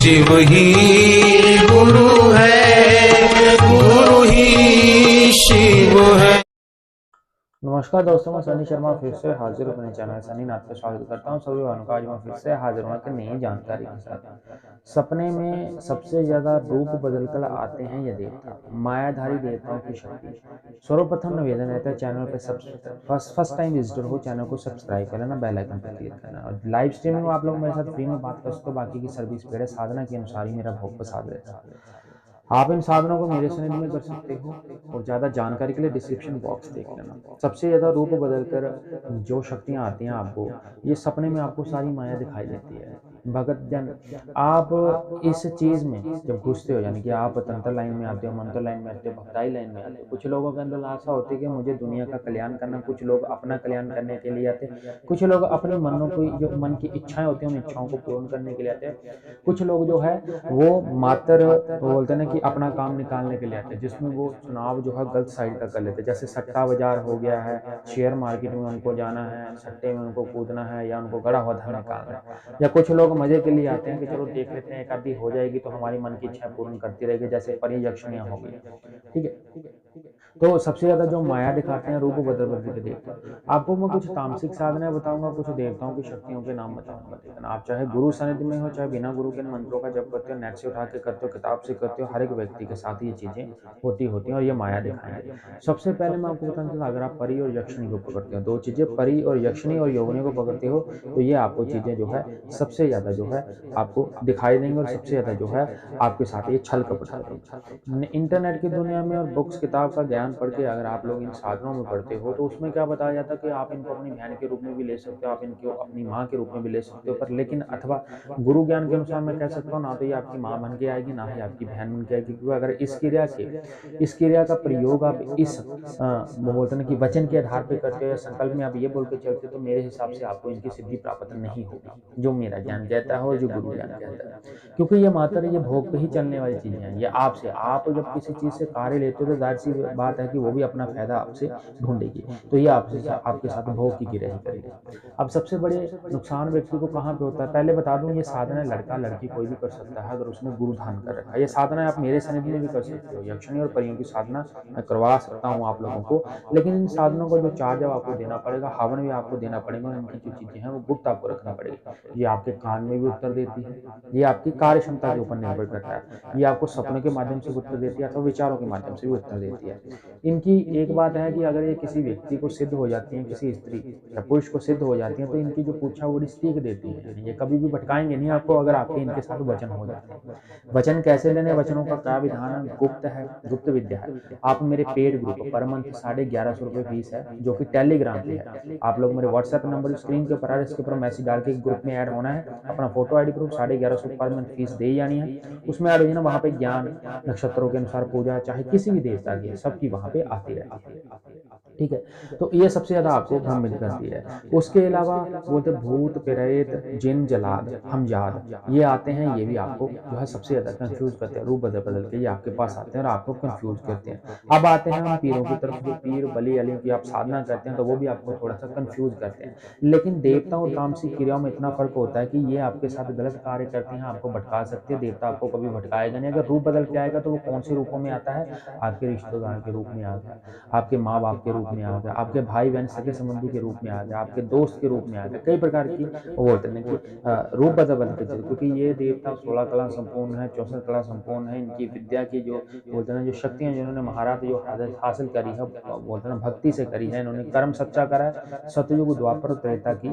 शिव ही गुरु है, गुरु ही शिव है। नमस्कार दोस्तों, मैं सनी शर्मा फिर से हाजिर हूँ अपने चैनल सनी नाथ का स्वागत करता हूँ सभी भाइयों का। आज मैं फिर से हाजिर हूँ एक नई जानकारी के साथ। सपने में सबसे ज्यादा रूप बदलकर आते हैं ये देवता, मायाधारी देवताओं की शक्ति। सर्वप्रथम निवेदन रहता है, चैनल पे फर्स्ट टाइम विजिटर हो, चैनल को सब्सक्राइब कर लेना, बेल आइकन पर क्लिक करना। और लाइव स्ट्रीमिंग में आप लोग मेरे साथ फ्री में बात कर सकते हो, बाकी की सर्विस पेड है, साधना के अनुसार ही मेरा भोग प्रसाद रहता है। आप इन साधनों को मेरे सनिध में कर सकते हो, और ज्यादा जानकारी के लिए डिस्क्रिप्शन बॉक्स देख लेना। सबसे ज्यादा रूप बदलकर जो शक्तियां आती हैं आपको, ये सपने में आपको सारी माया दिखाई देती है। भगत जन, आप इस चीज में जब घुसते हो, यानी कि आप तंत्र लाइन में आते हो, मंत्र लाइन में आते हो, भक्ताई लाइन में आते हो, कुछ लोगों के अंदर आशा होती है कि मुझे दुनिया का कल्याण करना, कुछ लोग अपना कल्याण करने के लिए आते हैं, कुछ लोग अपनी मनों को, जो मन की इच्छाएं होती हैं उन इच्छाओं को पूर्ण करने के लिए आते हैं, कुछ लोग जो है वो मात्र बोलते हैं ना कि अपना काम निकालने के लिए आते हैं, जिसमें वो चुनाव जो है गलत साइड का कर लेते हैं। जैसे सट्टा बाजार हो गया है, शेयर मार्केट में उनको जाना है, सट्टे में उनको कूदना है, या उनको गड़ा हुआ धन निकालना है। या कुछ लोग मजे के लिए आते हैं कि चलो देख लेते हैं, एक आधी हो जाएगी तो हमारी मन की इच्छा पूर्ण करती रहेगी, जैसे परी यक्षिणियां हो गई। ठीक है। तो सबसे ज्यादा जो माया दिखाते हैं रूप बदल बदल के देवता। आपको मैं कुछ तामसिक साधनाएं बताऊंगा, कुछ देवताओं की शक्तियों के नाम बताऊंगा। देखना, आप चाहे गुरु सानिध्य में हो, चाहे बिना गुरु के इन मंत्रों का जप करते हो, नेट से उठा के करते हो, किताब से करते हो, हर एक व्यक्ति के साथ ये चीजें होती होती हैं और ये माया दिखाएंगे। सबसे पहले मैं आपको बताना चाहता, अगर आप परी और यक्षिणी को पकड़ते हो, दो चीजें परी और यक्षिणी और योगिनी को पकड़ते हो, तो ये आपको चीजें जो है सबसे ज्यादा जो है आपको दिखाई देंगे, और सबसे ज्यादा जो है आपके साथ ये छल कपट करेंगे। इंटरनेट की दुनिया में और बुक्स किताब का ज्ञान पढ़ के अगर आप लोग इन साधनों में पढ़ते हो, तो उसमें क्या बताया जाता है कि आप इनको अपनी बहन के रूप में भी ले सकते हो, आप इनको अपनी माँ के रूप में भी ले सकते हो, पर लेकिन अथवा गुरु ज्ञान के अनुसार मैं कह सकता हूँ, ना तो ये आपकी माँ बन के आएगी, ना ही आपकी बहन बन के आएगी। क्योंकि अगर इस क्रिया का प्रयोग आप इस वो बोलते हैं कि वचन के आधार पर करते हो, या संकल्प में आप ये बोल के चलते हो, तो मेरे हिसाब से आपको इनकी सिद्धि प्राप्त नहीं होगी, जो मेरा ज्ञान कहता है और जो गुरु ज्ञान कहता है। क्योंकि ये मात्र ये भोग पे ही चलने वाली चीजें हैं। ये आपसे, आप जब किसी चीज से कार्य लेते हो तो जाहिर सी बात है कि वो भी अपना फायदा आपसे ढूंढेगी, तो ये आपसे आपके साथ भोग की गिरह ही करेगी। अब सबसे बड़े नुकसान व्यक्ति को कहाँ पे होता है, पहले बता दूं, ये साधना लड़का लड़की कोई भी कर सकता है, अगर उसने गुरु धारण कर रखा है। ये साधना आप मेरे सनिधि में भी कर सकते हो, यक्षिणी और परियों की साधना मैं करवा सकता हूँ आप लोगों को, लेकिन इन साधनों को जो चार्ज है आपको देना पड़ेगा, हवन भी आपको देना पड़ेगा, और इनकी जो चीजें हैं वो गुप्त आपको रखनी पड़ेगी। ये आपके कान में भी उत्तर देती है, ये आपकी कार्य क्षमता के ऊपर निर्भर करता है, ये आपको सपनों के माध्यम से उत्तर देती है अथवा विचारों के माध्यम से भी उत्तर देती है। इनकी एक बात है कि अगर ये किसी व्यक्ति को सिद्ध हो जाती है, किसी स्त्री या पुरुष को सिद्ध हो जाती है, तो इनकी जो पूछा वो सीख देती है, यानी ये कभी भी भटकाएंगे नहीं आपको, अगर आपके इनके साथ वचन हो जाते हैं। वचन कैसे लेने, वचनों का क्या विधान है, गुप्त है, गुप्त विद्या है। आप मेरे paid group per month 1150 fees है, जो कि टेलीग्राम पे है। आप लोग मेरे व्हाट्सएप नंबर स्क्रीन के ऊपर आ रहा है, इसके ऊपर मैसेज डाल के ग्रुप में ऐड होना है, अपना photo ID proof 1150 per month fees दे जानी है, उसमें ऐड हो जाना। वहां पे ज्ञान नक्षत्रों के अनुसार पूजा, चाहे किसी भी देवता की है, सबकी वहां पे आती रहती है। ठीक है। तो ये सबसे ज्यादा आपको भ्रमित करती है। उसके अलावा बोलते भूत प्रेत जिन जलाद हमजाद, ये आते हैं, ये भी आपको जो है सबसे ज्यादा कंफ्यूज करते हैं, रूप बदल बदल के ये आपके पास आते हैं और आपको कंफ्यूज करते हैं। अब आते हैं हम पीरों की तरफ, जो पीर बलि अलियों की आप साधना करते हैं, तो वो भी आपको थोड़ा सा कंफ्यूज करते हैं। लेकिन देवताओं और तामसिक क्रियाओं में इतना फर्क होता है कि ये आपके साथ गलत कार्य करते हैं, आपको भटका सकते हैं, देवता आपको कभी भटकाएगा नहीं। अगर रूप बदल के आएगा तो वो कौन से रूपों में आता है, आपके रिश्तेदार के रूप में आ गया, आपके माँ बाप के रूप में आ गया, आपके भाई बहन सगे संबंधी के रूप में आ गया, आपके दोस्त के रूप में आ गया, कई प्रकार की वो बोलते हैं कि रूप बदल बदल के चलते, क्योंकि ये देवता 16 कला संपूर्ण है, 64 कला संपूर्ण है। इनकी विद्या की जो बोलते हैं जो शक्तियां जिन्होंने महाराज जो हासिल करी है, बोलते हैं भक्ति से करी है, इन्होंने कर्म सच्चा करा है। सतयुग द्वापर त्रेता की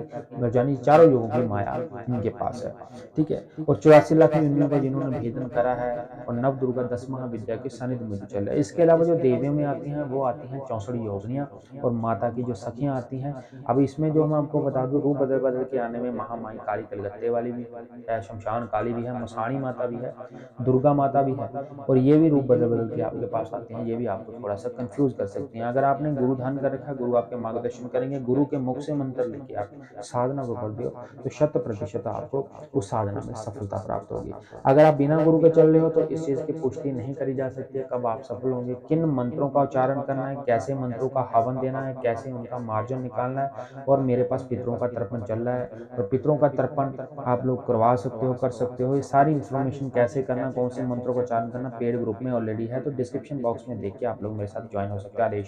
यानी चारों युगों की माया इनके पास है। ठीक है। और 84 लाख योनियों का जिन्होंने भेदन करा है, और नव दुर्गा 10 महाविद्या के सानिध्य में चल रहा है। इसके अलावा जो देवियों में आती हैं वो आती हैं 64 योगिनियां, और माता की जो सखियां आती हैं। अब इसमें जो मैं आपको बता दूं, रूप बदल बदल के आने में महामाई काली कलकत्ते वाली भी है, शमशान काली भी है, मसाणी माता भी है, दुर्गा माता भी है, और ये भी रूप बदल बदल के आपके पास आते हैं। ये भी आपको थोड़ा सा कंफ्यूज कर सकती हैं। अगर आपने गुरु धारण कर रखा है, गुरु आपके मार्गदर्शन करेंगे, गुरु के मुख से मंत्र लेके आप साधना को कर दो, तो 100% आपको उस साधना में सफलता प्राप्त होगी। अगर आप बिना गुरु के चल रहे हो, तो इस चीज की पुष्टि नहीं करी जा सकती है कब आप सफल होंगे, किन मंत्रों का उच्चारण करना है, कैसे मंत्रों का हवन देना है, कैसे उनका मार्जन निकालना है, और मेरे पास पितरों का तर्पण चल रहा है, और पितरों का तर्पण आप लोग करवा सकते हो, कर सकते हो। ये सारी इन्फॉर्मेशन कैसे करना, कौन से मंत्रों को उच्चारण करना, पेड ग्रुप में ऑलरेडी है, तो डिस्क्रिप्शन बॉक्स में देख के आप लोग मेरे साथ ज्वाइन हो सकते हो। आदेश